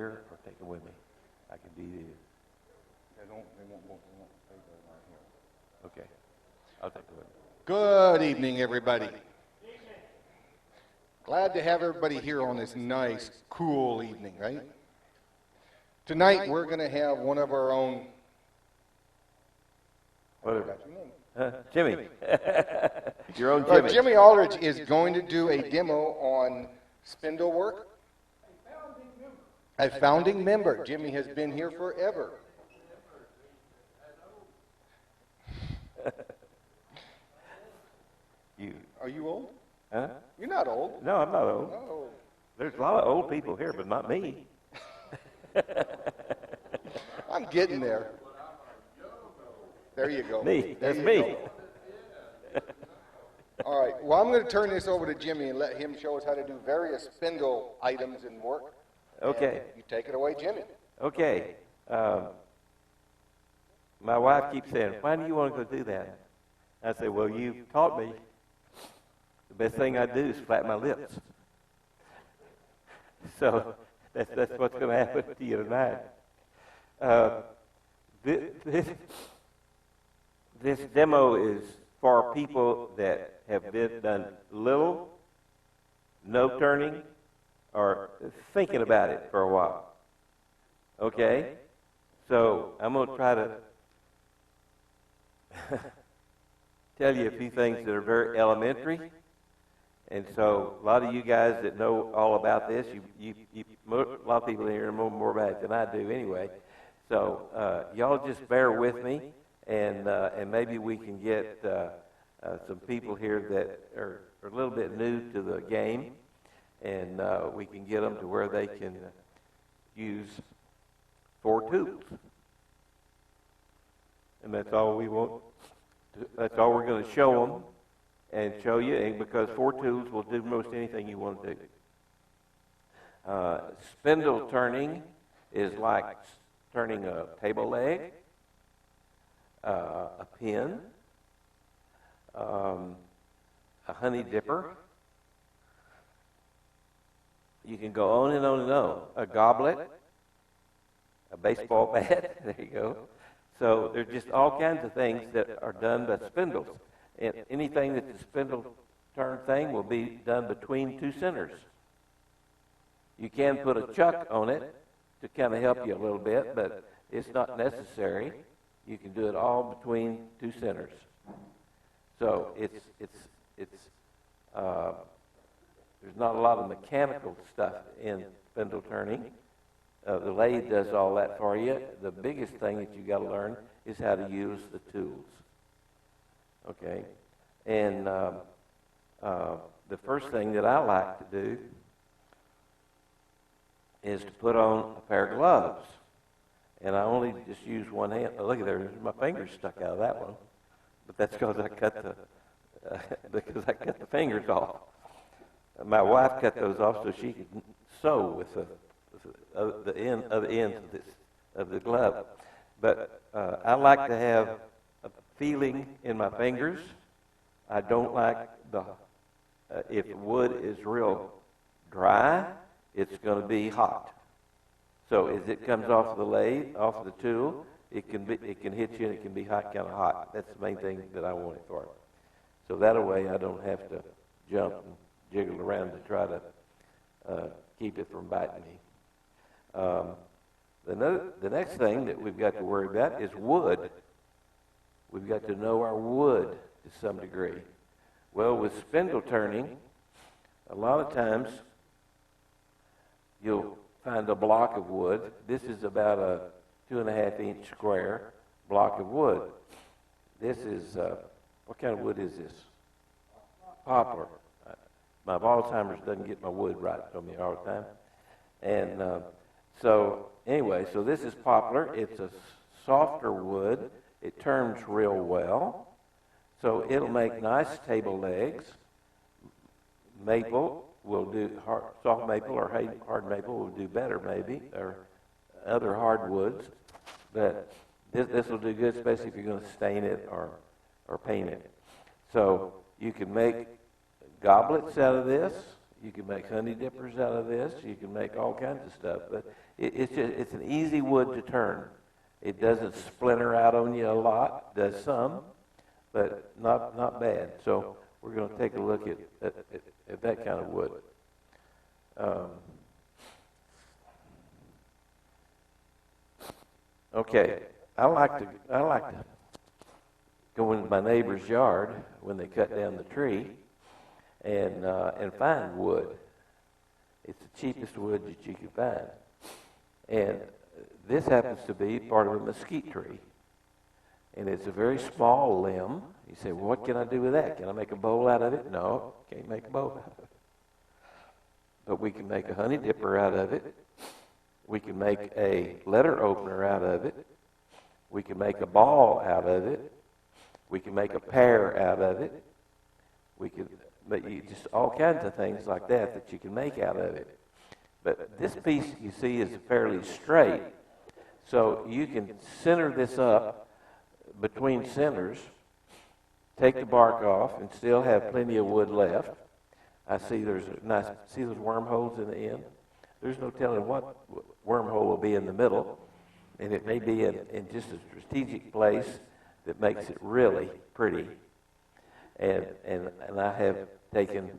here or take them with me? I can do this. They won't stay there right here. Okay. I'll take them with me. Good evening, everybody. Glad to have everybody here on this nice, cool evening, right? Tonight, we're going to have one of our own. Whatever. Jimmie. Your own Jimmie. Jimmie Arledge is going to do a demo on spindle work. A founding member. Jimmie has been here forever. Are you old? Huh? You're not old. No, I'm not old. No. There's a lot of old people here, but not me. I'm getting there. There you go. Me. That's me. All right. Well, I'm going to turn this over to Jimmie and let him show us how to do various spindle items and work. Okay. And you take it away, Jimmie. Okay. My wife keeps saying, why do you want to go do that? I say, well, you taught me. The best thing I do is flap my lips. So that's what's going to happen to you tonight. This demo is for people that have done little, no turning, or thinking about it for a while. Okay? So I'm going to try to tell you a few things that are very elementary. And so a lot of you guys that know all about this, a lot of people here know more about it than I do anyway. So y'all just bear with me, and maybe we can get some people here that are a little bit new to the game, and we can get them to where they can use 4 tools. And that's all we want. That's all we're going to show them and show you, and because 4 tools will do most anything you want to do. Spindle turning is like turning a table leg, a pin, a honey dipper. You can go on and on and on. A goblet, a baseball bat. There you go. So there's just all kinds of things that are done by spindles. And anything that's a spindle turn thing will be done between 2 centers. You can put a chuck on it to kind of help you a little bit, but it's not necessary. You can do it all between 2 centers. So there's not a lot of mechanical stuff in spindle turning. The lathe does all that for you. The biggest thing that you got to learn is how to use the tools. Okay, and the first thing that I like to do is to put on a pair of gloves, and I only just use one hand. Oh, look at there, my fingers stuck out of that one, but that's because I cut the fingers off. My wife cut those off so she could sew with the ends of the glove. But I like to have a feeling in my fingers. I don't like if wood is real dry, it's going to be hot. So as it comes off the lathe, off the tool, it can hit you and it can be kind of hot. That's the main thing that I want it for. So that way I don't have to jump and jiggle around to try to keep it from biting me. The next thing that we've got to worry about is wood. We've got to know our wood to some degree. Well, with spindle turning, a lot of times you'll find a block of wood. This is about a 2.5-inch square block of wood. This is, what kind of wood is this? Poplar. My Alzheimer's doesn't get my wood right from me all the time. And so anyway, so this is poplar. It's a softer wood. It turns real well. So it'll make nice table legs. Maple will do, soft maple or hard maple will do better maybe, or other hardwoods. But this will do good, especially if you're going to stain it or paint it. So you can make goblets out of this. You can make honey dippers out of this. You can make all kinds of stuff. But it's an easy wood to turn. It doesn't splinter out on you a lot. Does some, but not bad. So we're going to take a look at that kind of wood. Okay, I like to go into my neighbor's yard when they cut down the tree and find wood. It's the cheapest wood that you can find. And this happens to be part of a mesquite tree. And it's a very small limb. You say, well, what can I do with that? Can I make a bowl out of it? No, can't make a bowl out of it. But we can make a honey dipper out of it. We can make a letter opener out of it. We can make a ball out of it. We can make a pear out of it. But just all kinds of things like that you can make out of it. But this piece, you see, is fairly straight. So you can center this up between centers, take the bark off, and still have plenty of wood left. I see see those wormholes in the end? There's no telling what wormhole will be in the middle, and it may be in just a strategic place that makes it really pretty. And I have taken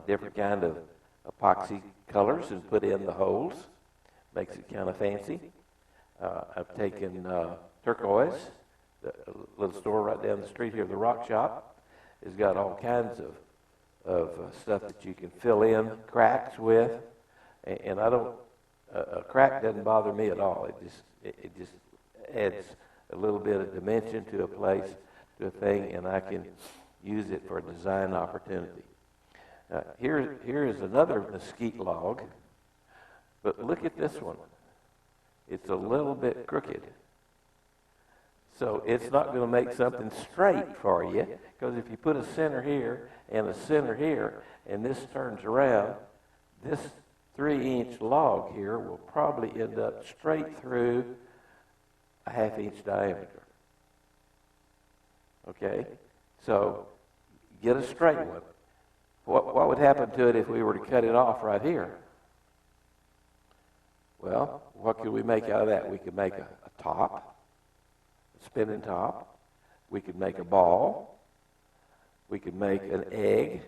different kind of epoxy colors and put in the holes. Makes it kind of fancy. I've taken turquoise, a little store right down the street here, the Rock Shop, has got all kinds of stuff that you can fill in cracks with. And I don't, a crack doesn't bother me at all. It just adds a little bit of dimension to a place, to a thing, and I can use it for a design opportunity. Here is another mesquite log, but look at this one. It's a little bit crooked. So it's not going to make something straight for you, because if you put a center here and a center here, and this turns around, this 3-inch log here will probably end up straight through a 1/2-inch diameter. Okay? So get a straight one. What would happen to it if we were to cut it off right here? Well, what could we make out of that? We could make a top, a spinning top. We could make a ball. We could make an egg.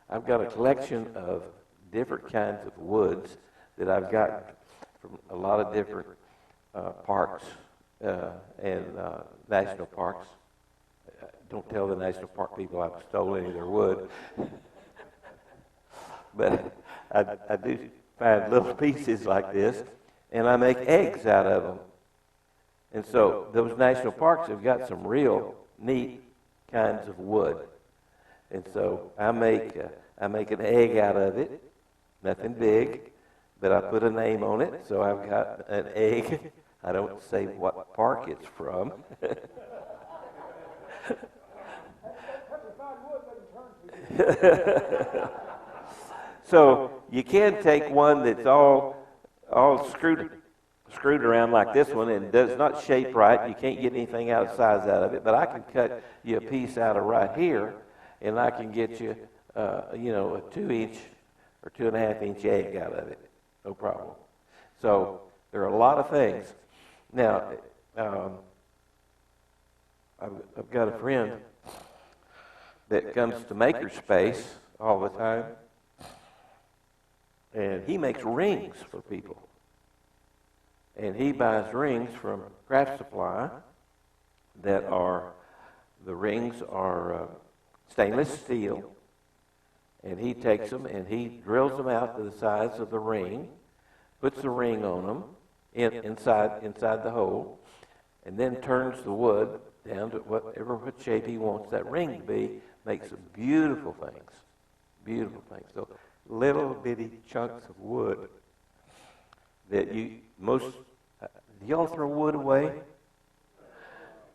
I've got a collection of different kinds of woods that I've gotten from a lot of different parks and national parks. Don't tell the national park people I've stolen any of their wood. But I do find little pieces like this, and I make eggs out of them. And so those national parks have got some real neat kinds of wood. And so I make an egg out of it, nothing big, but I put a name on it, so I've got an egg. I don't say what park it's from. So you can take one that's all screwed around like this one and does not shape right. You can't get anything out of size out of it, but I can cut you a piece out of right here, and I can get you, a 2-inch or 2.5-inch egg out of it. No problem. So there are a lot of things. Now, I've got a friend that comes to Makerspace all the time, and he makes rings for people. And he buys rings from Craft Supply the rings are stainless steel, and he takes them and he drills them out to the size of the ring, puts the ring on them inside the hole, and then turns the wood down to what shape he wants that ring to be, makes some beautiful things. Beautiful things. So little bitty chunks of wood that do y'all throw wood away?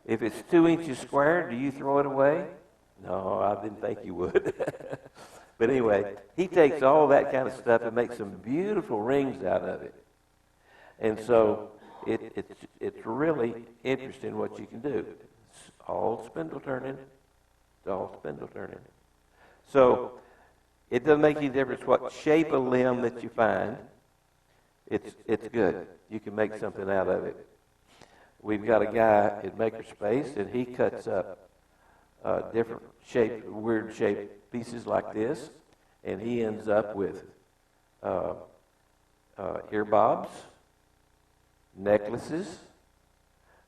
If it's 2 inches square, do you throw it away? No, I didn't think you would. But anyway, he takes all that kind of stuff and makes some beautiful rings out of it. And so it's really interesting what you can do. It's all spindle turning. It's all spindle turning. So It doesn't make any difference what shape of limb that you find. It's good. You can make something out of it. We've got a guy at Makerspace, and he cuts up different shape, weird shaped pieces like this, and he ends up with ear bobs, necklaces.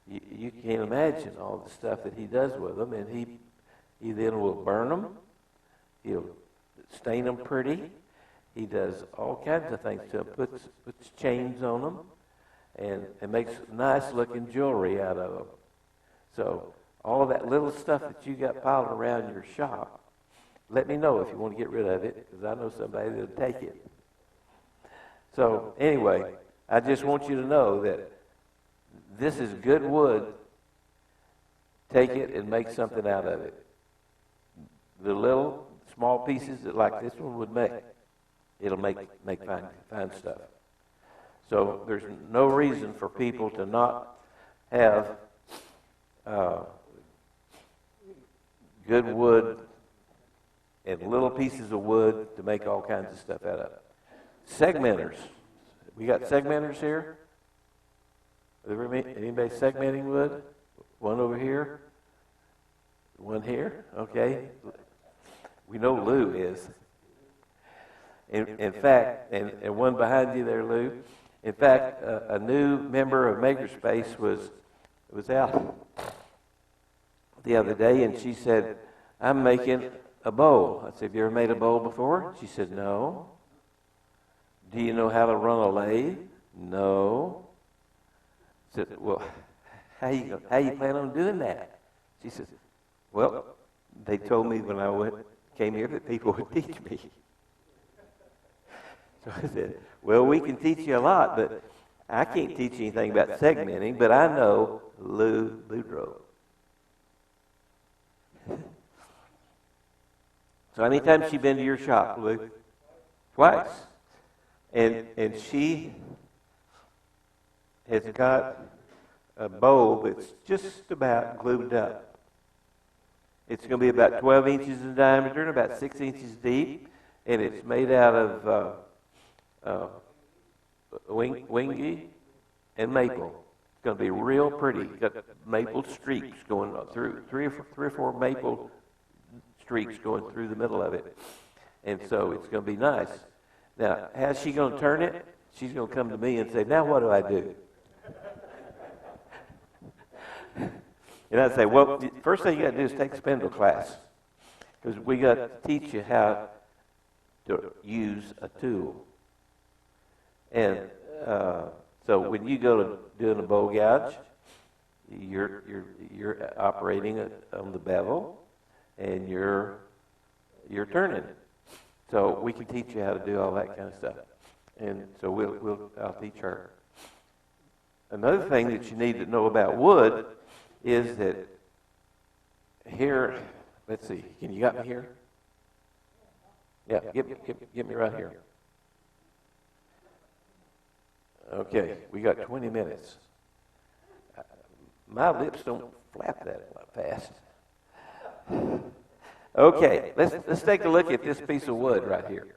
You can't imagine all the stuff that he does with them, and he then will burn them. He'll stain them pretty. He does all kinds of things to them, puts chains on them, and makes nice looking jewelry out of them. So all of that little stuff that you got piled around your shop, let me know if you want to get rid of it, because I know somebody that'll take it. So anyway, I just want you to know that this is good wood. Take it and make something out of it. The little small pieces that like this one would make, it'll make fine stuff. So there's no reason for people to not have good wood and little pieces of wood to make all kinds of stuff out of. Segmenters. We got segmenters here. Anybody segmenting wood? One over here. One here. Okay. We know Lou is. In fact, and one behind you there, Lou. In fact, a new member of Makerspace was out the other day, and she said, "I'm making a bowl." I said, "Have you ever made a bowl before?" She said, "No." "Do you know how to run a lathe?" "No." I said, "Well, how you plan on doing that?" She says, "Well, they told me when I came here that people would teach me." So I said, "Well, we can teach you a lot, but I can't teach you anything about segmenting, but I know Lou Boudreaux." So how many times has she been to your shop, Lou? Twice. And she has got a bowl that's just about glued up. It's going to be about 12 inches in diameter and about 6 inches deep, and it's made out of wingy and maple. It's going to be real pretty. It's got maple streaks going through, three or four maple streaks going through the middle of it. And so it's going to be nice. Now, how's she going to turn it? She's going to come to me and say, "Now what do I do?" And I'd say, "Well, the first thing you got to do is take a Spindle class, because we got to teach you how to use a tool." And so when you go to doing a bowl gouge, you're operating on the bevel, and you're turning it. So we can teach you how to do all that kind of stuff. And so I'll teach her. Another thing that you need to know about wood is that here, let's see, can you got me here? Yeah, get me right here. Okay, we got 20 minutes. My lips don't flap that fast. Okay, let's take a look at this piece of wood right here.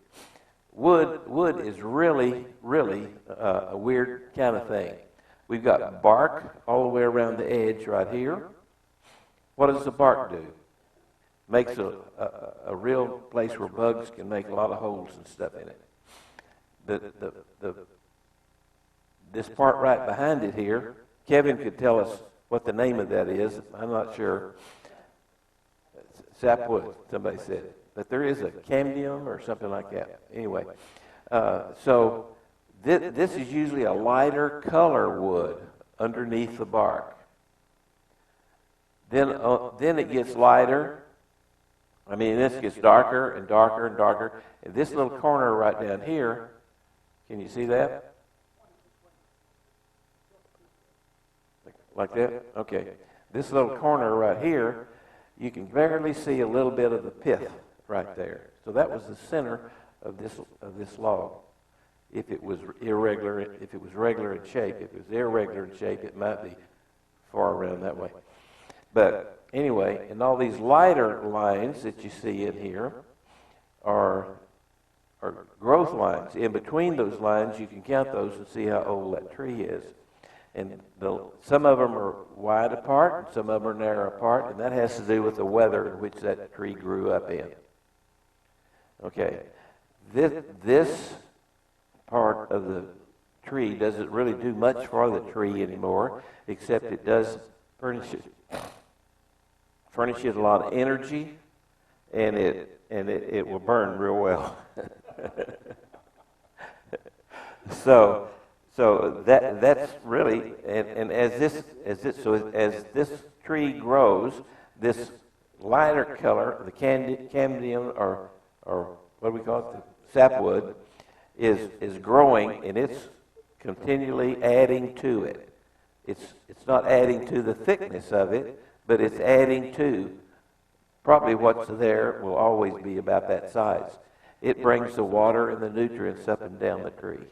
Wood is really a weird kind of thing. We've got bark all the way around the edge right here. What does the bark do? Makes a real place where bugs can make a lot of holes and stuff in it. This part right behind it here, Kevin could tell us what the name of that is. I'm not sure. Sapwood, somebody said. But there is a cambium or something like that. Anyway, so this is usually a lighter color wood underneath the bark. Then it gets lighter. I mean, this gets darker and darker and darker. And this little corner right down here, can you see that? Like that? Okay. This little corner right here, you can barely see a little bit of the pith right there. So that was the center of this log. If it was irregular, if it was regular in shape, if it was irregular in shape, it might be far around that way. But anyway, and all these lighter lines that you see in here are are growth lines. In between those lines, you can count those and see how old that tree is. And some of them are wide apart, and some of them are narrow apart, and that has to do with the weather in which that tree grew up in. Okay, this part of the tree doesn't really do much for the tree anymore, except it does furnish it a lot of energy, and it will burn real well. So that's really, and as this tree grows, this lighter color, the cambium or what do we call it, the sapwood, is growing, and it's continually adding to it. It's not adding to the thickness of it, but it's adding to probably what's there will always be about that size. It brings the water and the nutrients up and down the tree.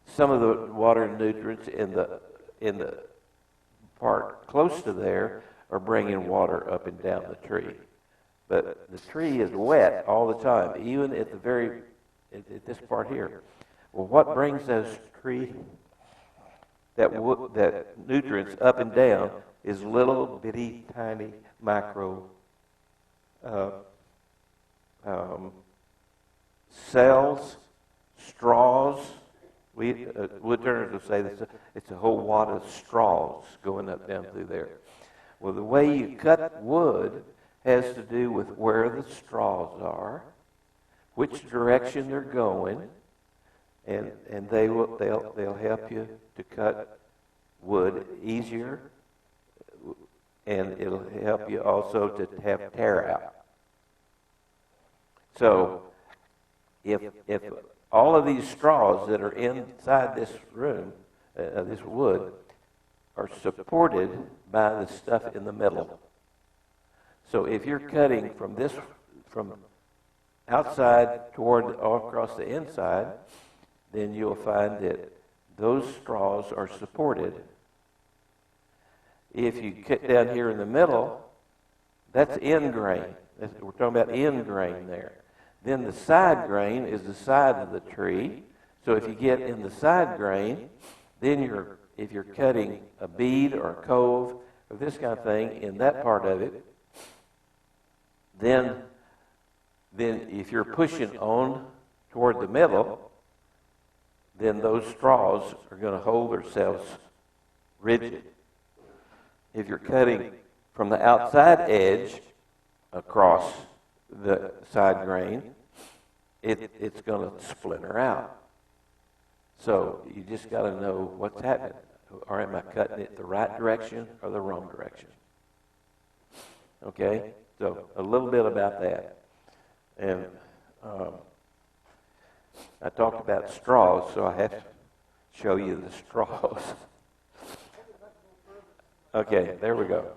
Some of the water and nutrients in the part close to there are bringing water up and down the tree. But the tree is wet all the time, even at this part here. Well, what brings those that nutrients up and down is little bitty tiny micro cells, straws. Woodturners will say this, it's a whole wad of straws going up down through there. Well, the way you cut wood has to do with where the straws are, which direction they're going, and they'll help you to cut wood easier, and it'll help you also to have tear out. So if all of these straws that are inside this room, this wood, are supported by the stuff in the middle. So if you're cutting from outside toward all across the inside, then you'll find that those straws are supported. If you cut down here in the middle, that's end grain. We're talking about end grain there. Then the side grain is the side of the tree. So if you get in the side grain, then if you're cutting a bead or a cove or this kind of thing in that part of it, then if you're pushing on toward the middle, then those straws are going to hold themselves rigid. If you're cutting from the outside edge across the side grain, it's going to splinter out. So you just got to know what's happening. Or am I cutting it the right direction or the wrong direction? Okay? So a little bit about that. And I talked about straws, so I have to show you the straws. Okay, there we go.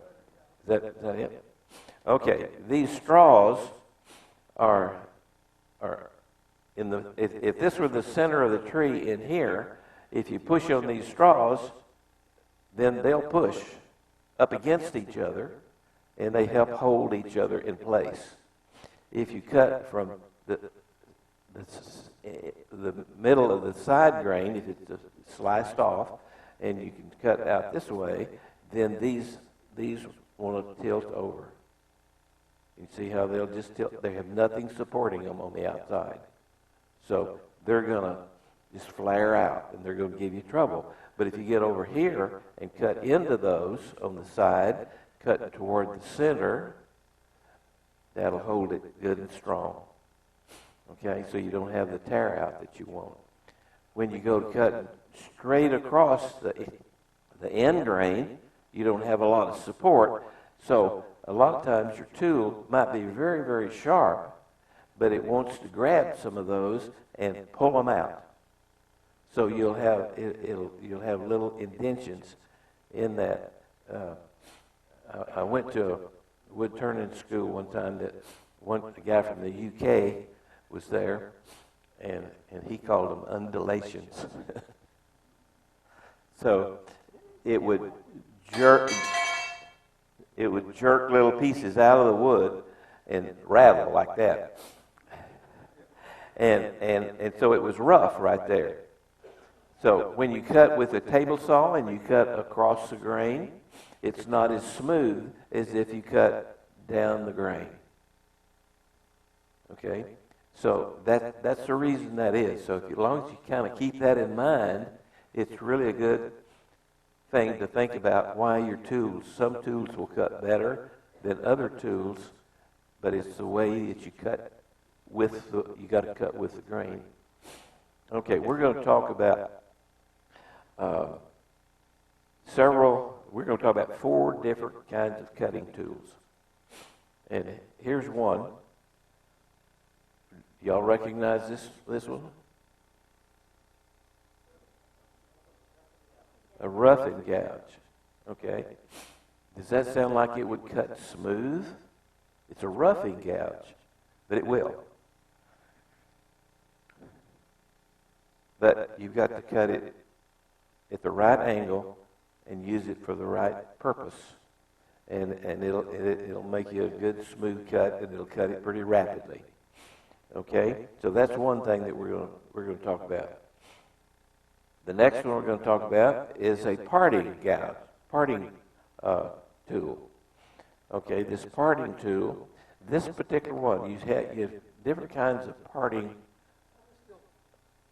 Is that it? Okay, these straws are in the. If this were the center of the tree in here, if you push on these straws, then they'll push up against each other, and they help hold each other in place. If you cut from the middle of the side grain, if it's sliced off, and you can cut out this way, then these want to tilt over. You see how they'll just tilt? They have nothing supporting them on the outside. So they're going to just flare out, and they're going to give you trouble. But if you get over here and cut into those on the side, cut toward the center, that'll hold it good and strong. Okay, so you don't have the tear out that you want. When you go to cut straight across the end grain, you don't have a lot of support. So a lot of times your tool might be very, very sharp, but it wants to grab some of those and pull them out. So you'll have little indentions in that. I went to a wood-turning school one time that the guy from the UK was there, and he called them undulations. So it would jerk little pieces out of the wood and rattle like that. And so it was rough right there. So when you cut with a table saw and you cut across the grain, it's not as smooth as if you cut down the grain. Okay? So that's the reason that is. So as long as you kind of keep that in mind, it's really a good thing to think about why your tools, some tools will cut better than other tools, but it's the way that you cut with the, you got to cut with the grain. Okay, we're going to talk about we're going to talk about 4 different kinds of cutting tools. And here's one. Y'all recognize this one? A roughing gouge. Okay. Does that sound like it would cut smooth? It's a roughing gouge, but it will. But you've got to cut it at the right angle and use it for the right purpose. And it'll make you a good smooth cut, and it'll cut it pretty rapidly. Okay? So that's one thing that we're going to talk about. The next one we're going to talk about is a parting gouge, parting tool. Okay, this parting tool, this particular one, you have different kinds of parting.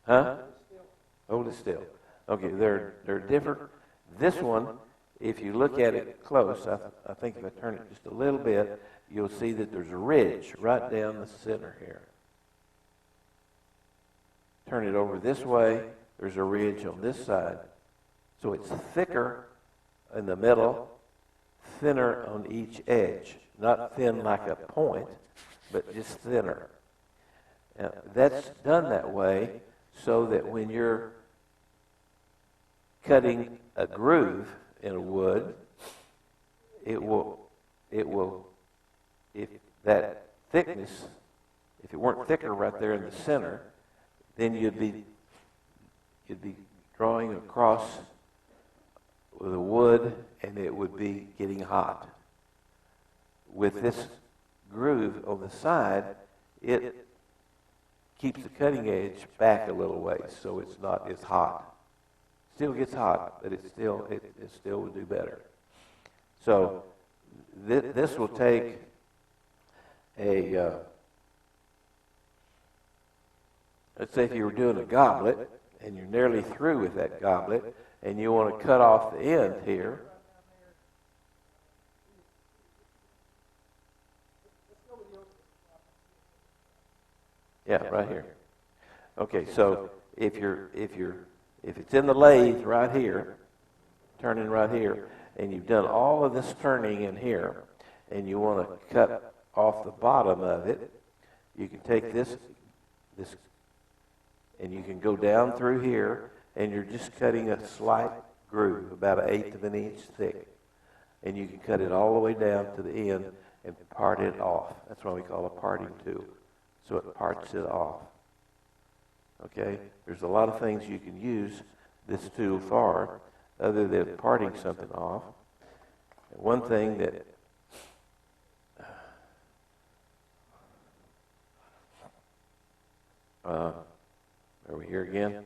Huh? Hold it still. Okay, they're different. This one, if you look at it close, I think if I turn it just a little bit, you'll see that there's a ridge right down the center here. Turn it over this way, there's a ridge on this side. So it's thicker in the middle, thinner on each edge. Not thin like a point, but just thinner. Now, that's done that way so that when you're cutting a groove in a wood, it will, if that thickness, if it weren't thicker right there in the center, then you'd be drawing across with a wood, and it would be getting hot. With this groove on the side, it keeps the cutting edge back a little ways, so it's not as hot. Still gets hot, but it still would do better. So this will take a let's say if you were doing a goblet and you're nearly through with that goblet and you want to cut off the end here. Yeah, right here. Okay, so if it's in the lathe right here, turning right here, and you've done all of this turning in here, and you want to cut off the bottom of it, you can take this, and you can go down through here, and you're just cutting a slight groove, about 1/8 of an inch thick. And you can cut it all the way down to the end and part it off. That's why we call a parting tool. So it parts it off. Okay? There's a lot of things you can use this tool for other than parting something off. And one thing that are we here again?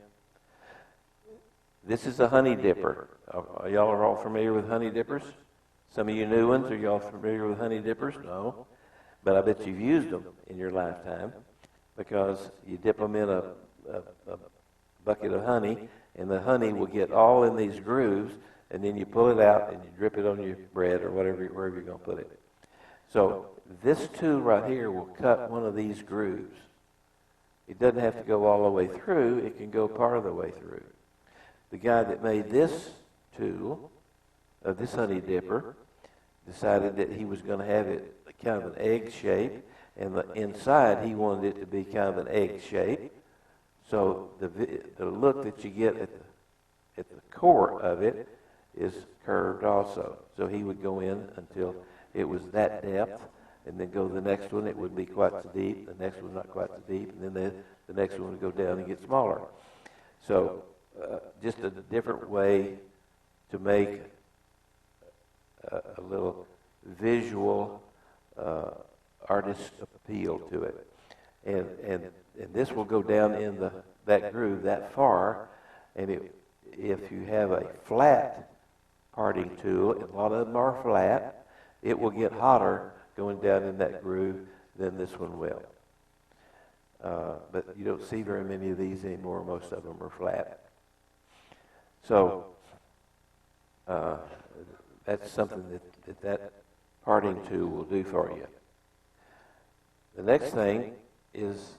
This is a honey dipper. Y'all are all familiar with honey dippers? Some of you new ones, are y'all familiar with honey dippers? No. But I bet you've used them in your lifetime because you dip them in a bucket of honey, and the honey will get all in these grooves, and then you pull it out and you drip it on your bread or wherever you're going to put it. So this tool right here will cut one of these grooves. It doesn't have to go all the way through. It can go part of the way through. The guy that made this tool, this honey dipper, decided that he was going to have it kind of an egg shape, and the inside he wanted it to be kind of an egg shape. So the look that you get at the core of it is curved also. So he would go in until it was that depth, and then go to the next one. It would be quite so deep. The next one not quite so deep, and then the next one would go down and get smaller. So just a different way to make a little visual artist appeal to it. and this will go down in that groove that far, and if you have a flat parting tool, and a lot of them are flat, it will get hotter going down in that groove than this one will. But you don't see very many of these anymore. Most of them are flat. So that's something that parting tool will do for you. The next thing is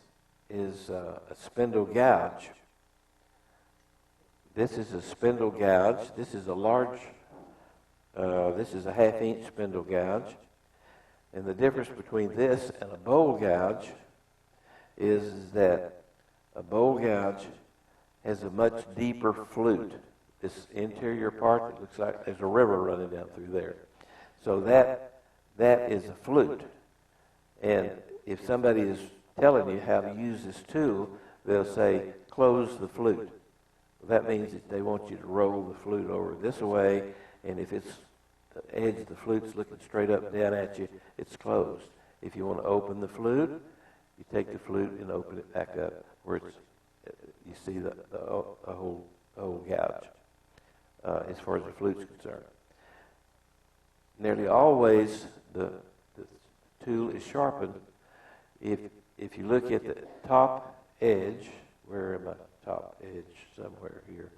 a spindle gouge. This is a spindle gouge. This is a large, this is a 1/2 inch spindle gouge. And the difference between this and a bowl gouge is that a bowl gouge has a much deeper flute. This interior part that looks like there's a river running down through there. So that is a flute. And if somebody is telling you how to use this tool, they'll say, close the flute. That means that they want you to roll the flute over this way, and if it's the edge of the flute's looking straight up down at you, it's closed. If you want to open the flute, you take the flute and open it back up where it's, you see the whole gouge as far as the flute's concerned. Nearly always the tool is sharpened. If you look at the top edge, where am I? Top edge somewhere here.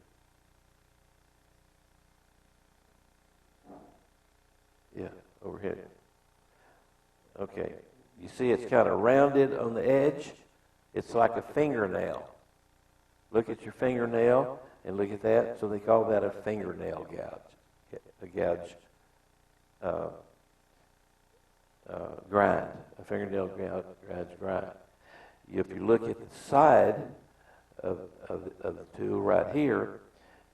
Yeah, overhead. Okay. You see it's kind of rounded on the edge. It's like a fingernail. Look at your fingernail and look at that. So they call that a fingernail gouge. A gouge grind. A fingernail gouge grind. If you look at the side of the tool right here,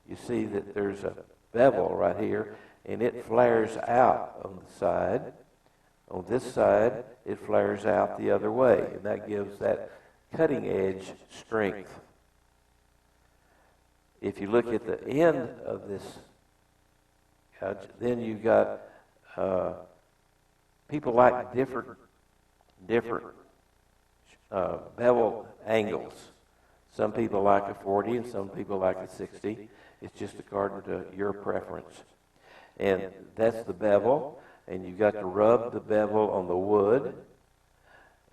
you see that there's a bevel right here, and it flares out on the side. On this side, it flares out the other way, and that gives that cutting edge strength. If you look at the end of this gouge, then you've got people like different bevel angles. Some people like a 40 and some people like a 60. It's just according to your preference. And that's the bevel, and you've got to rub the bevel on the wood,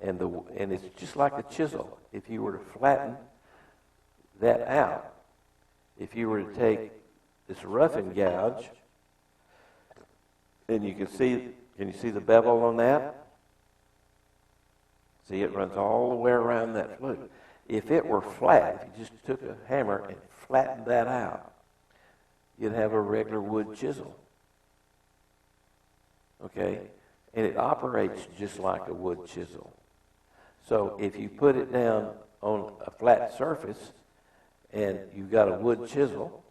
and it's just like a chisel. If you were to flatten that out, if you were to take this roughing gouge, and can you see the bevel on that? See, it runs all the way around that flute. If it were flat, if you just took a hammer and flattened that out, you'd have a regular wood chisel. Okay? And it operates just like a wood chisel. So if you put it down on a flat surface and you've got a wood chisel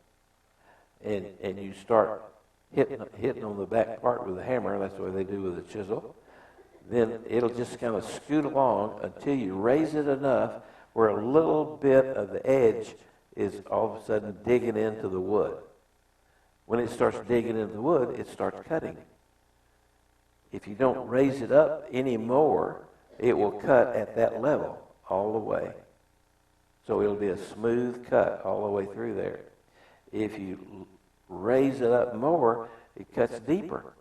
and you start hitting on the back part with a hammer, that's the way they do with a chisel, then it'll just kind of scoot along until you raise it enough where a little bit of the edge is all of a sudden digging into the wood. When it starts digging into the wood, it starts cutting. If you don't raise it up anymore, it will cut at that level all the way. So it'll be a smooth cut all the way through there. If you raise it up more, it cuts deeper,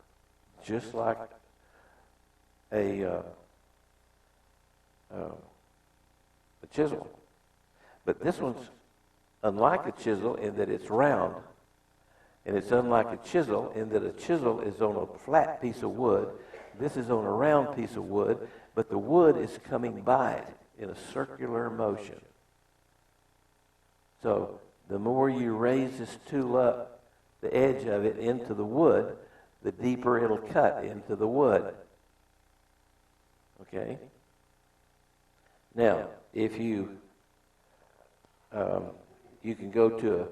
just like a chisel. But this one's unlike a chisel in that it's round. And it's unlike a chisel in that a chisel is on a flat piece of wood. This is on a round piece of wood, but the wood is coming by it in a circular motion. So the more you raise this tool up, the edge of it into the wood, the deeper it'll cut into the wood. Okay? Now, if you can go to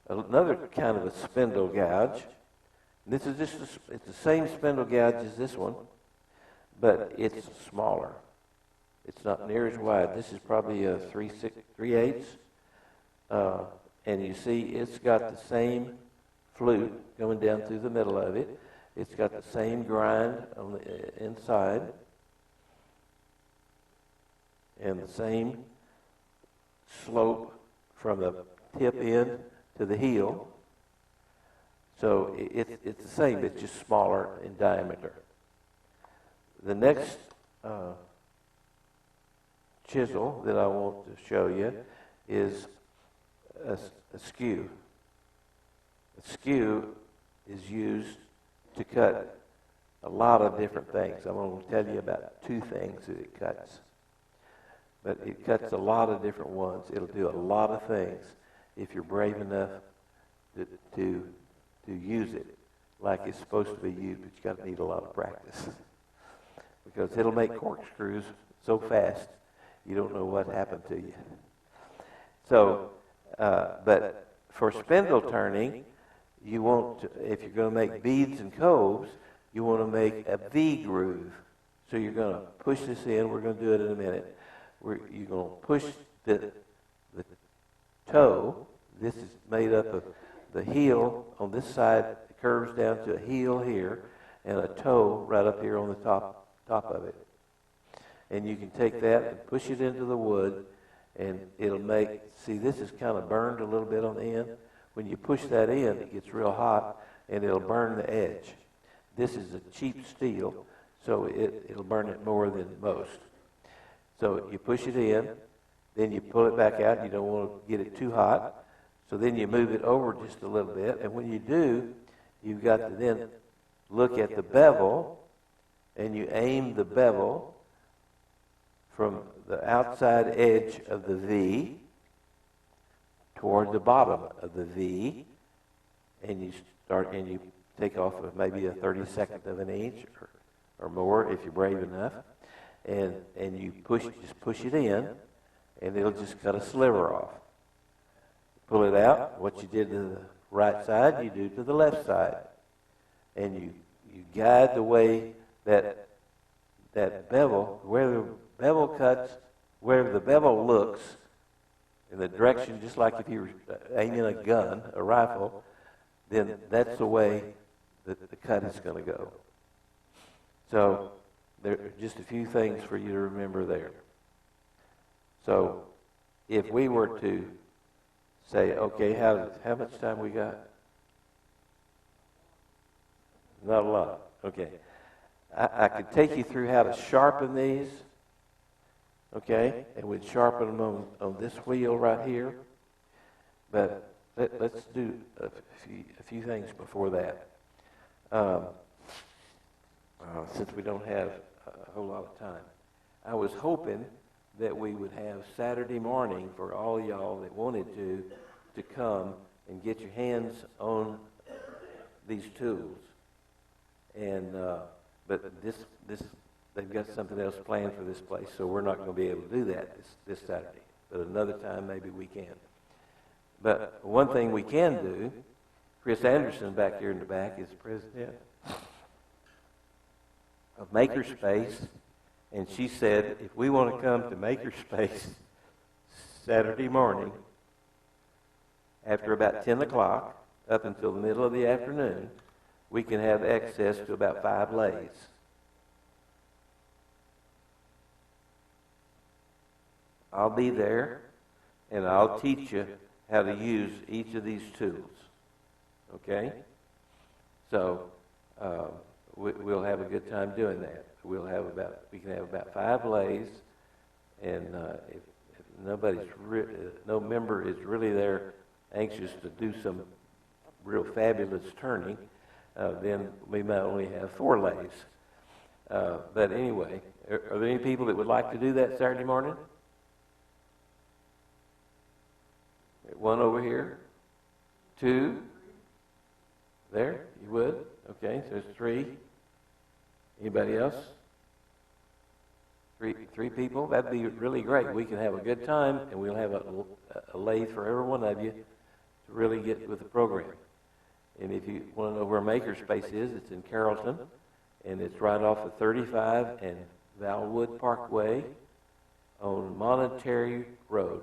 another kind of a spindle gouge. This is it's the same spindle gouge as this one, but it's smaller. It's not near as wide. This is probably a 3/8, and you see it's got the same flute going down through the middle of it. It's got the same grind on the inside. and the same slope from the tip end to the heel. So it's the same, it's just smaller in diameter. The next chisel that I want to show you is a skew. A skew is used to cut a lot of different things. I'm going to tell you about 2 things that it cuts. But it cuts a lot of different ones. It'll do a lot of things if you're brave enough to use it like it's supposed to be used, but you got to need a lot of practice. Because it'll make corkscrews so fast, you don't know what happened to you. So, but for spindle turning, you want to, if you're going to make beads and coves, you want to make a V groove. So you're going to push this in. We're going to do it in a minute. You're going to push the toe. This is made up of the heel on this side. It curves down to a heel here and a toe right up here on the top of it. And you can take that and push it into the wood, and it'll make, see, this is kind of burned a little bit on the end. When you push that in, it gets real hot, and it'll burn the edge. This is a cheap steel, so it'll burn it more than most. So you push it in, then you pull it back out. You don't want to get it too hot. So then you move it over just a little bit, and when you do, you've got to then look at the bevel, and you aim the bevel from the outside edge of the V toward the bottom of the V, and you take off of maybe a 32nd of an inch or more if you're brave enough, and you just push it in, and it'll just cut a sliver off. Pull it out. What you did to the right side, you do to the left side, and you guide the way that bevel, where the bevel cuts, where the bevel looks, in the direction, just like if you were aiming a gun, a rifle, then that's the way that the cut is going to go. So there are just a few things for you to remember there. So if we were to say, okay, how much time we got? Not a lot. Okay. I could take you through how to sharpen these, okay, and we'd sharpen them on this wheel right here. But let's do a few things before that. Since we don't have a whole lot of time, I was hoping that we would have Saturday morning for all y'all that wanted to come and get your hands on these tools. And but they've got something else planned for this place, so we're not going to be able to do that this Saturday. But another time, maybe we can. But one thing we can do, Chris Anderson back here in the back is president of Makerspace, and she said if we want to come to Makerspace Saturday morning after about 10 o'clock up until the middle of the afternoon, we can have access to about 5 lathes. I'll be there, and I'll teach you how to use each of these tools. Okay? So we'll have a good time doing that. We can have about 5 lathes, and if no member is really there anxious to do some real fabulous turning, then we might only have 4 lathes. But anyway, are there any people that would like to do that Saturday morning? 1 over here. 2. There, you would? Okay, so there's 3. Anybody else? 3 people? That'd be really great. We can have a good time, and we'll have a lathe for every one of you to really get with the program. And if you want to know where Makerspace is, it's in Carrollton, and it's right off of 35 and Valwood Parkway on Monterey Road.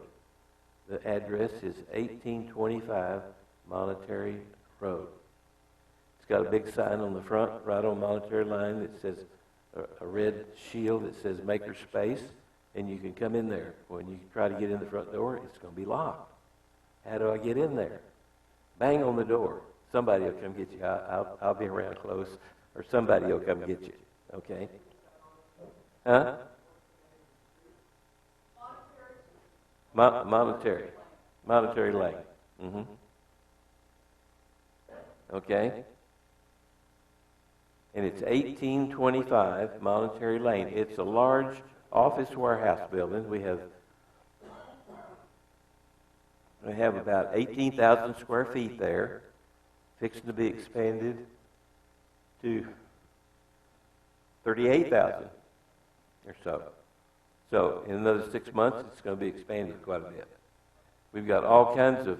The address is 1825 Monterey Road. It's got a big sign on the front, right on Monterey line, that says a red shield that says Makerspace, and you can come in there. When you try to get in the front door, it's going to be locked. How do I get in there? Bang on the door. Somebody will come get you. I'll be around close, or somebody will come get you. Okay? Huh? Monetary Lane. Mm-hmm. Okay? And it's 1825 Monetary Lane. It's a large office warehouse building. We have about 18,000 square feet there, fixing to be expanded to 38,000 or so. So in another 6 months, it's going to be expanded quite a bit. We've got all kinds of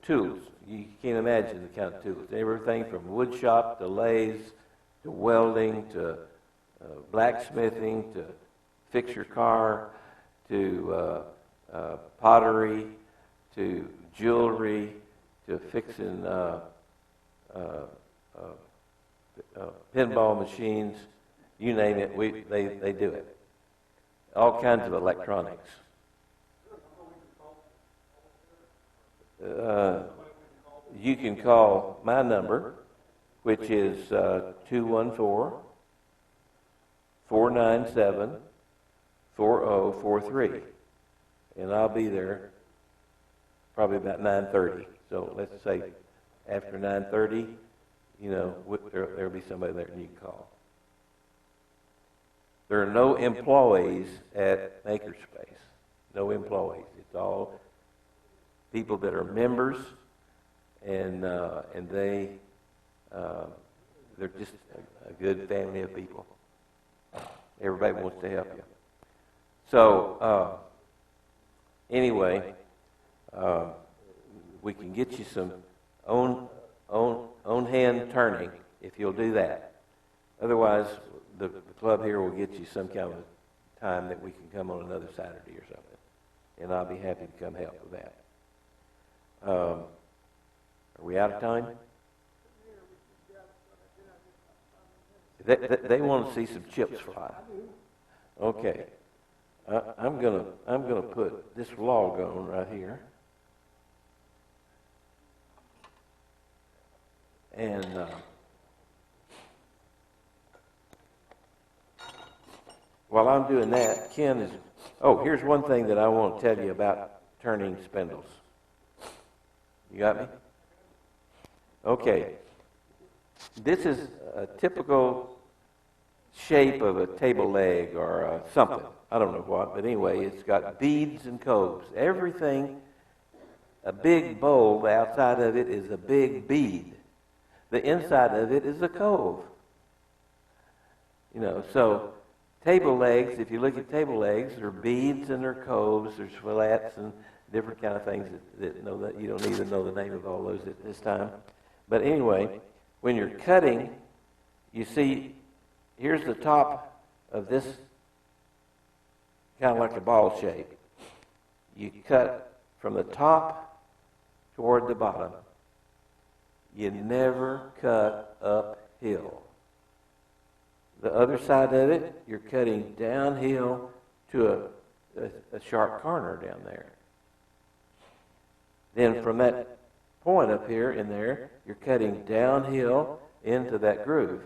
tools. You can't imagine the kind of tools. Everything from wood shop to lathes to welding to blacksmithing to fix your car to pottery to jewelry to fixing pinball machines. You name it, they do it. All kinds of electronics. You can call my number, which is 214-497-4043. And I'll be there probably about 9:30. So let's say after 9:30, there'll be somebody there and you can call. There are no employees at Makerspace. No employees. It's all people that are members, and they're just a good family of people. Everybody wants to help you. So anyway, we can get you some own hand turning if you'll do that. Otherwise, the club here will get you some kind of time that we can come on another Saturday or something, and I'll be happy to come help with that. Are we out of time? They want to see some chips fly. Okay, I'm gonna put this log on right here, and while I'm doing that, Ken is. Oh, here's one thing that I want to tell you about turning spindles. You got me? Okay. This is a typical shape of a table leg or something. I don't know what, but anyway, it's got beads and coves. Everything, a big bowl, the outside of it is a big bead. The inside of it is a cove. So table legs, if you look at table legs, there are beads and there are coves, there's fillets and different kind of things that you don't need to know the name of all those at this time. But anyway, when you're cutting, you see, here's the top of this, kind of like a ball shape. You cut from the top toward the bottom. You never cut uphill. The other side of it, you're cutting downhill to a sharp corner down there. Then from that point up here in there, you're cutting downhill into that groove.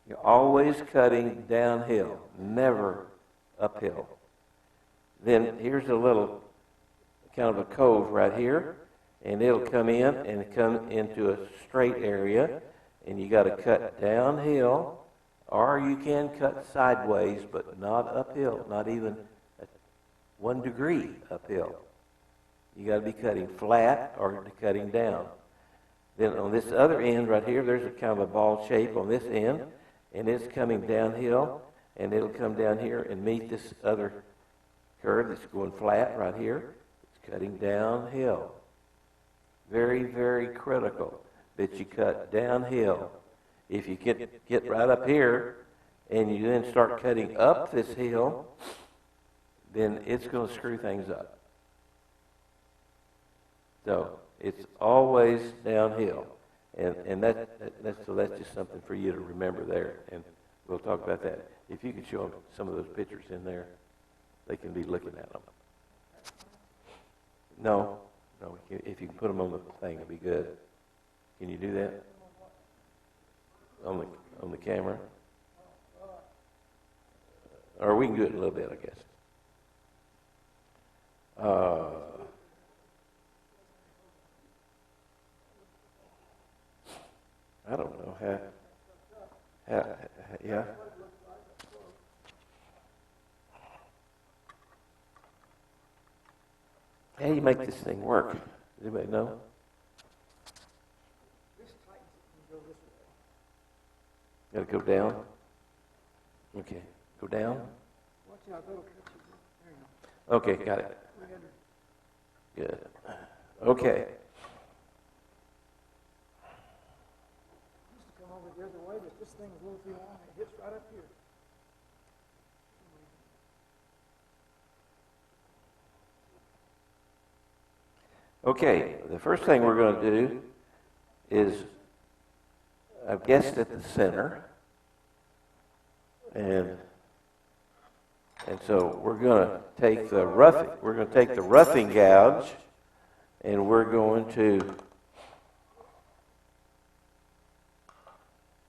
You're always cutting downhill, never uphill. Then here's a little kind of a cove right here, and it'll come in and come into a straight area, and you got to cut downhill, or you can cut sideways, but not uphill, not even 1 degree uphill. You got to be cutting flat or cutting down. Then on this other end right here, there's a kind of a ball shape on this end, and it's coming downhill, and it'll come down here and meet this other curve that's going flat right here. It's cutting downhill. Very, very critical that you cut downhill. If you get right up here and you then start cutting up this hill, then it's going to screw things up. So it's always downhill, and that's just something for you to remember there, and we'll talk about that. If you could show them some of those pictures in there. they can be looking at them. No, if you can put them on the thing, it'd be good. Can you do that? On the camera? Or we can do it in a little bit, I guess. I don't know how yeah. How do you make this thing work? Does anybody know? Got to go down? Okay, go down? Okay, got it. Good. Okay. Come over the other way, but this thing is a little too long. It hits right up here. Okay, the first thing we're going to do is, I've guessed at the center, and so we're going to take the roughing gouge, and we're going to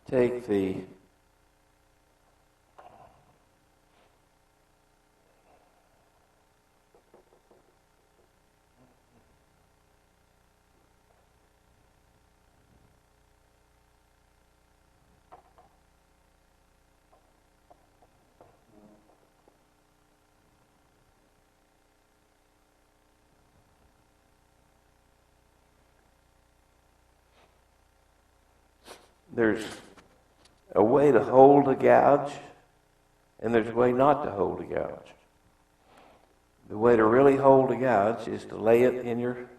take the there's a way to hold a gouge, and there's a way not to hold a gouge. The way to really hold a gouge is to lay it in your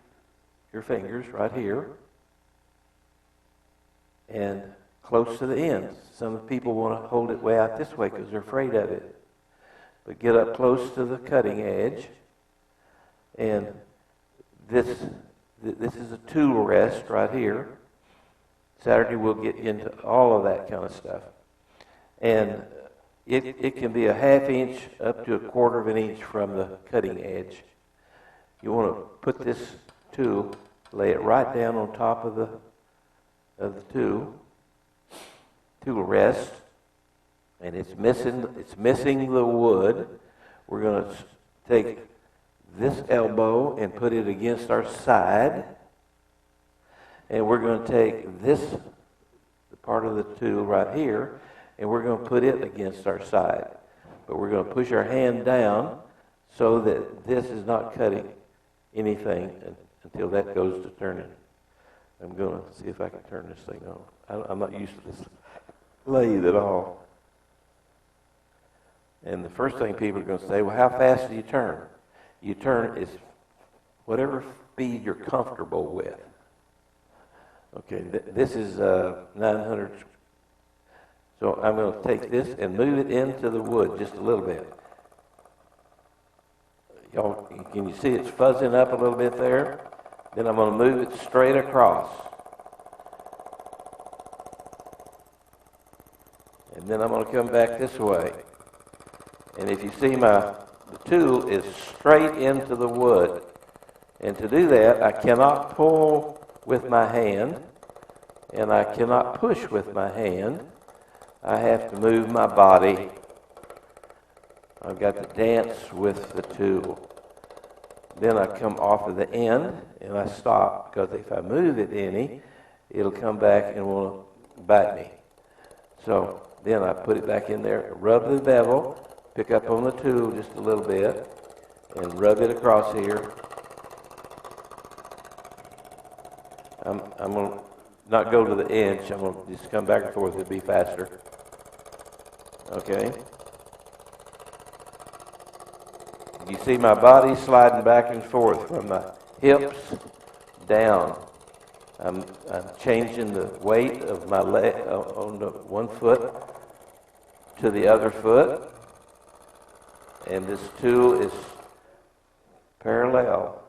fingers right here and close to the ends. Some people want to hold it way out this way because they're afraid of it. But get up close to the cutting edge, and this is a tool rest right here. Saturday we'll get into all of that kind of stuff. And it can be a half inch up to a quarter of an inch from the cutting edge. You want to put this tool, lay it right down on top of the tool rest, and it's missing the wood. We're going to take this elbow and put it against our side. And we're going to take the part of the tool right here, and we're going to put it against our side. But we're going to push our hand down so that this is not cutting anything until that goes to turning. I'm going to see if I can turn this thing on. I'm not used to this lathe at all. And the first thing people are going to say, well, how fast do you turn? You turn is whatever speed you're comfortable with. Okay, this is 900. So I'm going to take this and move it into the wood just a little bit. Y'all, can you see it's fuzzing up a little bit there? Then I'm going to move it straight across. And then I'm going to come back this way. And if you see the tool is straight into the wood. And to do that, I cannot pull with my hand, and I cannot push with my hand. I have to move my body. I've got to dance with the tool. Then I come off of the end, and I stop, because if I move it any, it'll come back and will bite me. So then I put it back in there, rub the bevel, pick up on the tool just a little bit, and rub it across here. I'm going to not go to the edge. I'm going to just come back and forth. It'll be faster. Okay? You see my body sliding back and forth from my hips down. I'm changing the weight of my leg on the one foot to the other foot. And this tool is parallel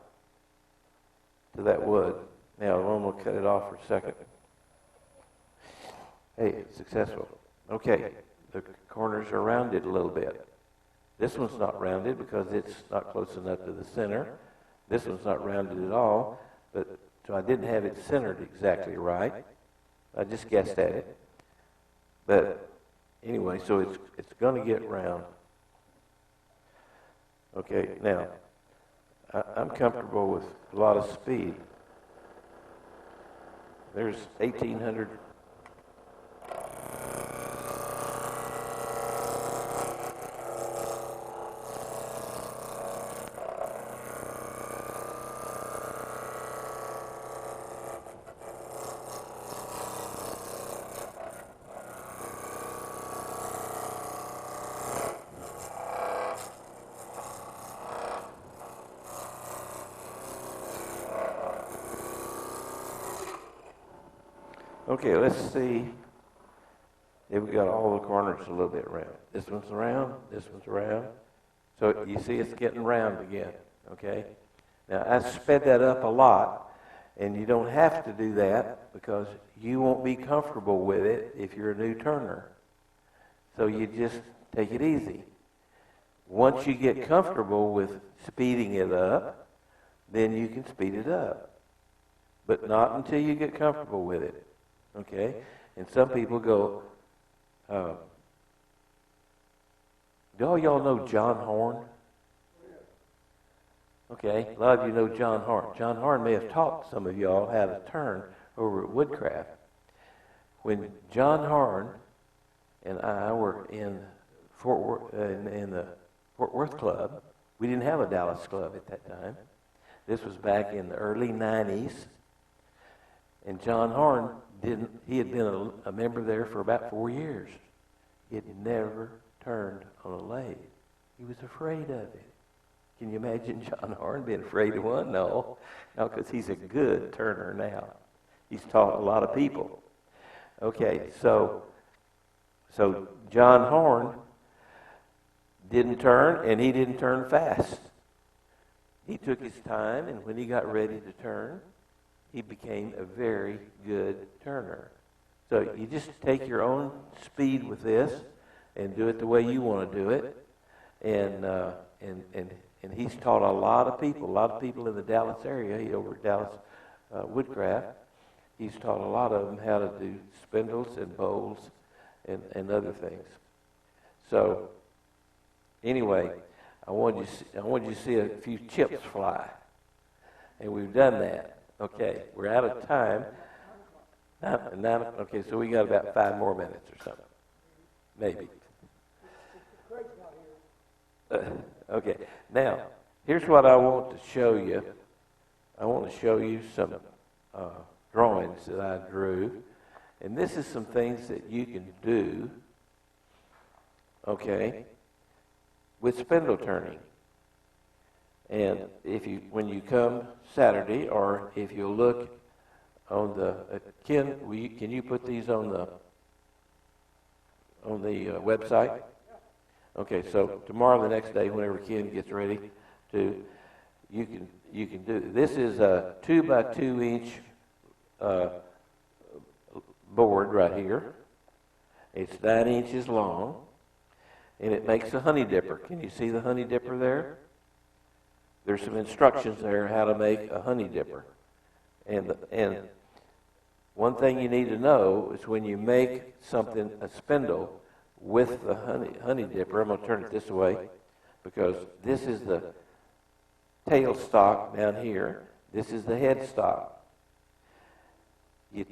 to that wood. Now, I'm going to cut it off for a second. Hey, it's successful. Okay, the corners are rounded a little bit. This one's not rounded because it's not close enough to the center. This one's not rounded at all, but so I didn't have it centered exactly right. I just guessed at it. But anyway, so it's going to get round. Okay, now, I'm comfortable with a lot of speed. There's 1,800. Okay, let's see if we got all the corners a little bit round. This one's round, this one's round. So you see it's getting round again, okay? Now, I sped that up a lot, and you don't have to do that because you won't be comfortable with it if you're a new turner. So you just take it easy. Once you get comfortable with speeding it up, then you can speed it up. But not until you get comfortable with it. Okay? And some people go, do all y'all know John Horn? Okay, a lot of you know John Horn. John Horn may have taught some of y'all how to turn over at Woodcraft. When John Horn and I were in in the Fort Worth Club, we didn't have a Dallas club at that time. This was back in the early 90s. And John Horn he had been a member there for about 4 years. He had never turned on a lathe. He was afraid of it. Can you imagine John Horn being afraid of one? No, because he's a good turner now. He's taught a lot of people. Okay, so John Horn didn't turn, and he didn't turn fast. He took his time, and when he got ready to turn, he became a very good turner. So you just take your own speed with this and do it the way you want to do it. And he's taught a lot of people in the Dallas area, over at Dallas Woodcraft. He's taught a lot of them how to do spindles and bowls and other things. So anyway, I want you to see a few chips fly. And we've done that. Okay, we're out of time. Okay, so we got about 5 more minutes or something. Maybe. Okay, now, here's what I want to show you. I want to show you some drawings that I drew. And this is some things that you can do, okay, with spindle turning. And when you come Saturday, or if you look on the Ken, can you put these on the website? Okay, so tomorrow, the next day, whenever Ken gets ready to, you can do it. This is a 2 by 2 inch board right here. It's 9 inches long, and it makes a honey dipper. Can you see the honey dipper there? There's some instructions there how to make a honey dipper. And one thing you need to know is when you make something, a spindle, with the honey dipper, I'm going to turn it this way, because this is the tail stock down here. This is the head stock. You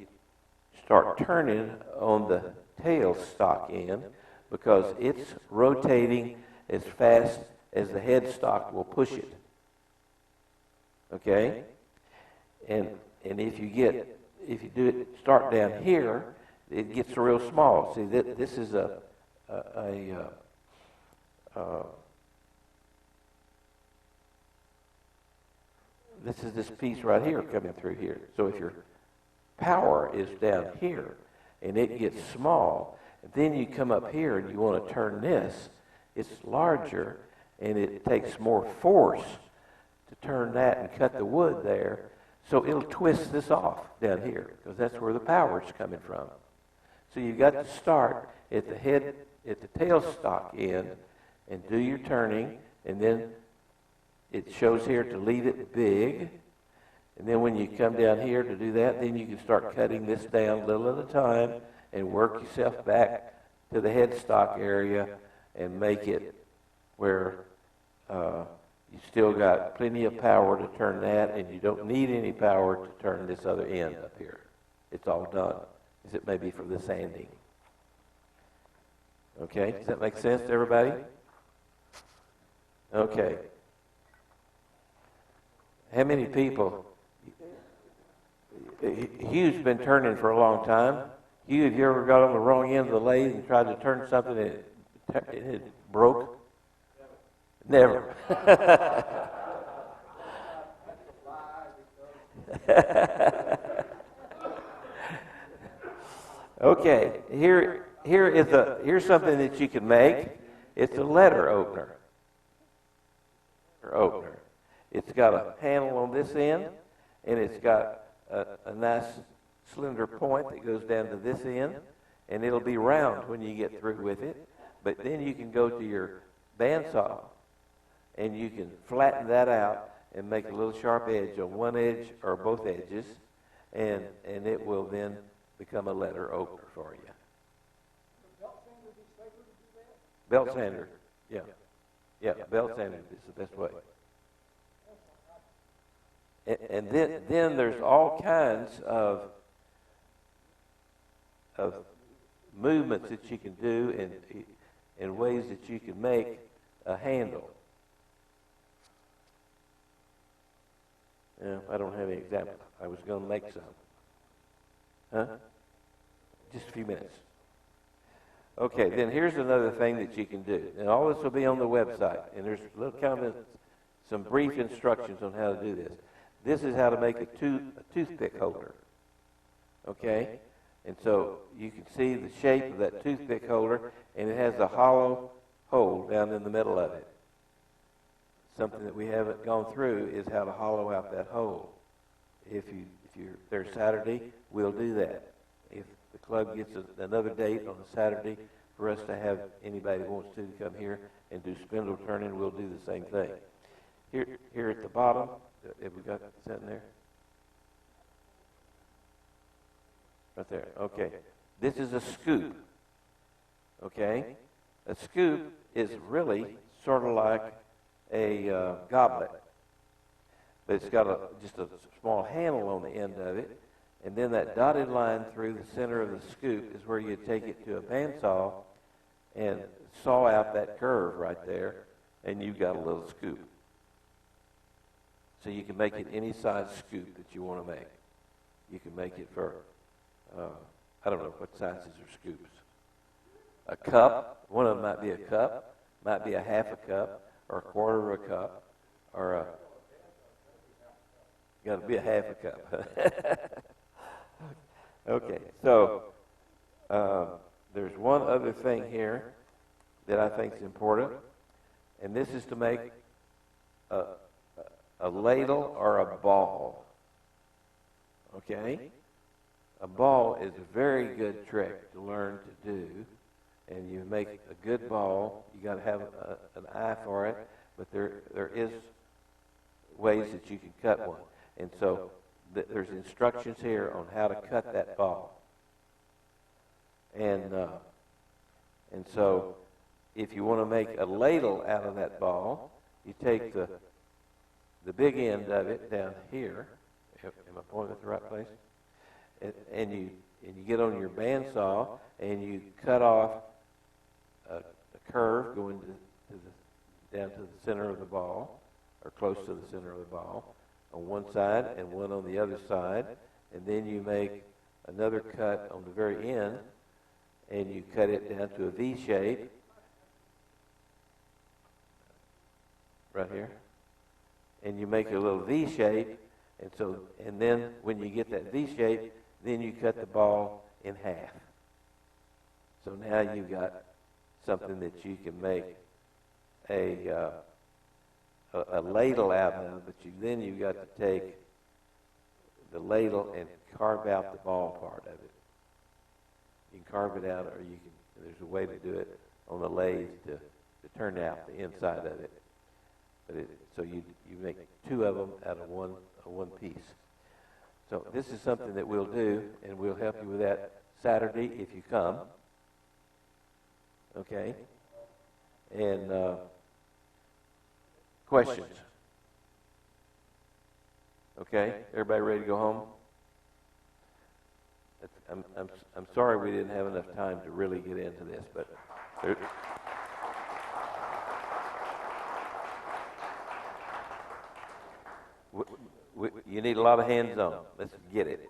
start turning on the tail stock end because it's rotating as fast as the head stock will push it. Okay? And if you do it, start down here, it gets real small. See, this is this is this piece right here coming through here. So if your power is down here and it gets small, then you come up here and you want to turn this, it's larger and it takes more force to turn that and cut the wood there. So it'll twist this off down here because that's where the power is coming from. So you've got to start at the tail stock end and do your turning, and then it shows here to leave it big. And then when you come down here to do that, then you can start cutting this down little at a time and work yourself back to the headstock area and make it where you still got plenty of power to turn that, and you don't need any power to turn this other end up here. It's all done, except maybe for the sanding. Okay, does that make sense to everybody? Okay. How many people? Hugh's been turning for a long time. Hugh, have you ever got on the wrong end of the lathe and tried to turn something and it broke? Never. Okay, here's something that you can make. It's a letter opener. It's got a handle on this end, and it's got a nice slender point that goes down to this end, and it'll be round when you get through with it. But then you can go to your bandsaw, and you can flatten that out and make a little sharp edge on one edge or both edges, and it will then become a letter opener for you. Belt sander, yeah. Yeah, belt sander is the best way. And then there's all kinds of movements that you can do and ways that you can make a handle. Yeah, I don't have any examples. I was going to make some. Huh? Just a few minutes. Okay, then here's another thing that you can do. And all this will be on the website. And there's little comments, some brief instructions on how to do this. This is how to make a toothpick holder. Okay? And so you can see the shape of that toothpick holder, and it has a hollow hole down in the middle of it. Something that we haven't gone through is how to hollow out that hole. If you're there Saturday, we'll do that. If the club gets another date on a Saturday for us to have anybody who wants to come here and do spindle turning, we'll do the same thing. Here at the bottom, have we got that in there? Right there, okay. This is a scoop, okay? A scoop is really sort of like a goblet, but it's got just a small handle on the end of it, and then that dotted line through the center of the scoop is where you take it to a bandsaw and saw out that curve right there, and you've got a little scoop. So you can make it any size scoop that you want to make. You can make it for, I don't know what sizes are scoops. A cup, one of them might be a cup, might be a half a cup, or a quarter of a cup, or got to be a half a cup. Okay, so there's one other thing here that I think is important, and this is to make a ladle or a ball. Okay? A ball is a very good trick to learn to do, and you make a good ball. You got to have an eye for it, but there is ways that you can cut one. And so there's instructions here on how to cut that ball. And so if you want to make a ladle out of that ball, you take the big end of it down here. Am I pointing at the right place? And you get on your bandsaw and you cut off a curve going down to the center of the ball, or close to the center of the ball, on one side and one on the other side, and then you make another cut on the very end, and you cut it down to a V shape, right here, and you make a little V shape, and then when you get that V shape, then you cut the ball in half. So now you've got something that you can make a ladle out of, but then you've got to take the ladle and carve out the ball part of it. You can carve it out, or there's a way to do it on the lathe to to turn out the inside of it. But so you make two of them out of one piece. So this is something that we'll do, and we'll help you with that Saturday if you come. Okay? And questions? Okay? Everybody ready to go home? I'm sorry we didn't have enough time to really get into this, but you need a lot of hands-on. Let's get it.